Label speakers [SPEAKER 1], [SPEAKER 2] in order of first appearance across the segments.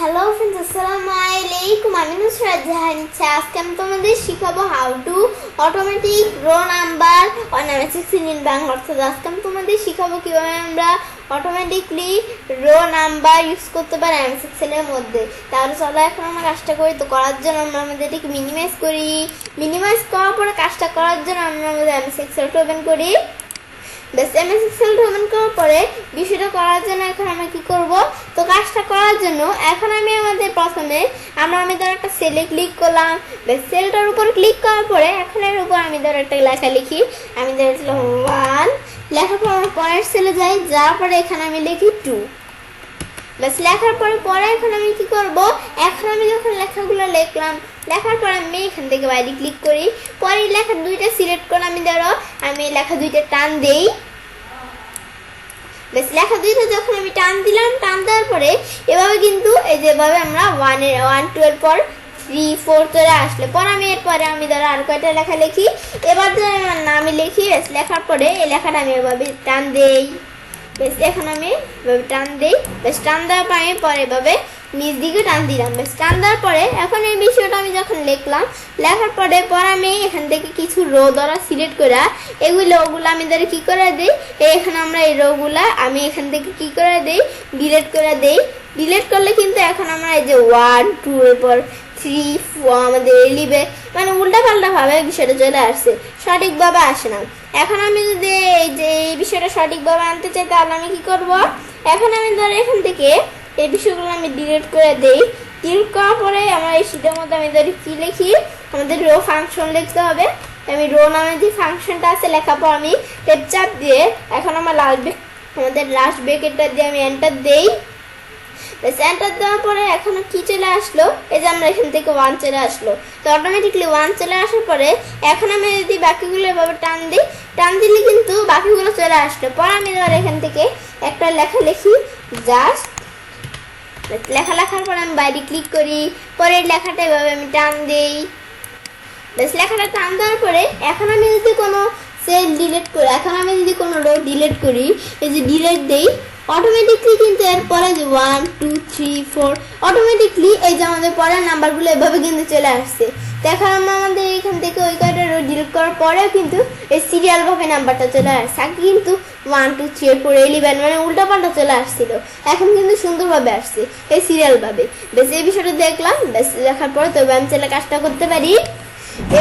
[SPEAKER 1] Hello friends আসসালামু আলাইকুম। আমি নুসরাত জাহান। আজকে আমি তোমাদের শিখাবো how to automatic row number on MS in Bangla. অর্থাৎ আজকে আমি তোমাদের শিখাবো কিভাবে আমরা অটোমেটিকলি রো নাম্বার ইউজ করতে পারি এমএস এক্সেলের মধ্যে। তাহলে চলো এখন আমরা কাজটা করি। তো করার জন্য আমরা আমাদের এটাকে মিনিমাইজ করি। মিনিমাইজ করার পরে কাজটা করার জন্য আমরা আমাদের এমএস এক্সেলটা ওপেন করি। বেশ এমএস এক্সেলটা ওপেন করার পরে বিষয়টা করার জন্য এখন আমরা কি করব, তো কাজটা করার জন্য এখন আমি আমাদের প্রথমে আমি ধর একটা সেলে ক্লিক করলাম। বেশ সেলটার উপর ক্লিক করার পরে এখন এর উপর আমি ধর একটা লেখা লিখি। আমি ধর 1 লেখার পর পরের সেলে যাই, যাওয়ার পরে এখানে আমি লিখি 2। বেশ লেখার পরে এখন আমি কি করব, এখন আমি যখন লেখাগুলো লিখলাম, লেখার পর আমি এখান থেকে বাইরে ক্লিক করি। পরে লেখা দুইটা সিলেক্ট করে আমি লেখা দুইটা টান দেই। বেশ লেখা দুইটা যখন আমি টান দিলাম, টান দেওয়ার পরে এভাবে কিন্তু এই যেভাবে আমরা 1 2 এর পর 3 4 চলে আসলে পরে আমি এরপরে আমি ধরো আর কয়টা লেখা লিখি। এবার ধরো আমার নামে লিখি। বেশ লেখার পরে এই লেখাটা আমি এভাবে টান দেই। বেশ এখন আমি এভাবে টান দিই। বেশ টান দেওয়ার পরে আমি পরে এভাবে নিচ দিকে টান দিলাম। বেশ টান দেওয়ার পরে এখন এই বিষয়টা আমি যখন লিখলাম, লেখার পরে আমি এখান থেকে কিছু রো দ্বারা সিলেক্ট করে ওগুলো আমি ধরে কি করে দিই, এখানে আমরা এই রোগুলা আমি এখান থেকে কি করে দিই, ডিলিট করে দিই। ডিলিট করলে কিন্তু এখন আমরা এই যে 1 2 এরপর 3 4 আমাদের লিবে মানে উল্টাপাল্টা ভাবে বিষয়টা চলে আসছে, সঠিকভাবে আসে না। এখন আমি যদি এই বিষয়টা সঠিকভাবে আনতে চাই তাহলে আমি কি করব, এখন আমি ধর এখান থেকে এই বিষয়গুলো আমি ডিলিট করে দেই। ডিলিট করার পরে আমরা এই শীটের মধ্যে আমি ধরি কি লিখি, আমাদের রো ফাংশন লিখতে হবে। আমি রো নামে যে ফাংশনটা আছে লেখার পর আমি টেপ চাপ দিয়ে এখন আমাদের লাস্ট ব্রেকেটটা দিয়ে আমি এন্টার দেই। বেশ এন্টার দেওয়ার পরে এখন কি চলে আসলো, এই যে আমরা এখান থেকে 1 চলে আসলো। তো অটোমেটিকলি 1 চলে আসার পরে এখন আমি যদি বাকিগুলো এভাবে টান দিই, টান দিলে কিন্তু বাকিগুলো চলে আসলো। পরে আমি ধর এখান থেকে একটা লেখা লিখি জাস্ট। লেখা লেখার পরে আমি বাইরে ক্লিক করি। পরের লেখাটা এভাবে আমি টান দিই। বেশ লেখাটা টান দেওয়ার পরে এখন আমি যদি কোনো সেল ডিলিট করি, এখন আমি যদি কোনো রো ডিলিট করি, এই যে ডিলিট দেই, অটোমেটিকলি কিন্তু এরপরে যে 1 2 3 4 অটোমেটিকলি এই যে আমাদের পরের নাম্বারগুলো এভাবে কিন্তু চলে আসছে। এখন আমাদের এখান থেকে ওই কয়টা রো ডিলিট করার পরেও কিন্তু এই সিরিয়াল ভাবে নাম্বারটা চলে আসছে। আগে কিন্তু 1 2 3 4 11 মানে উল্টাপাল্টা চলে আসছিল, এখন কিন্তু সুন্দরভাবে আসছে এই সিরিয়াল ভাবে। বেশ এই বিষয়টা দেখলাম। বেশ দেখার পরে তবে আমি চাইলে কাজটা করতে পারি।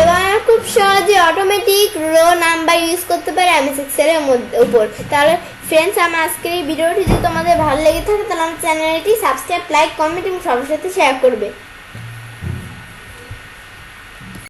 [SPEAKER 1] এবার খুব সহজে অটোমেটিক রো নাম্বার ইউজ করতে পারি এমএস এক্সেলের উপর। তাহলে ফ্রেন্ডস, আমার আজকের এই ভিডিওটি যদি তোমাদের ভালো লেগে থাকে তাহলে আমার চ্যানেলটি সাবস্ক্রাইব, লাইক, কমেন্ট এবং সবার সাথে শেয়ার করবে।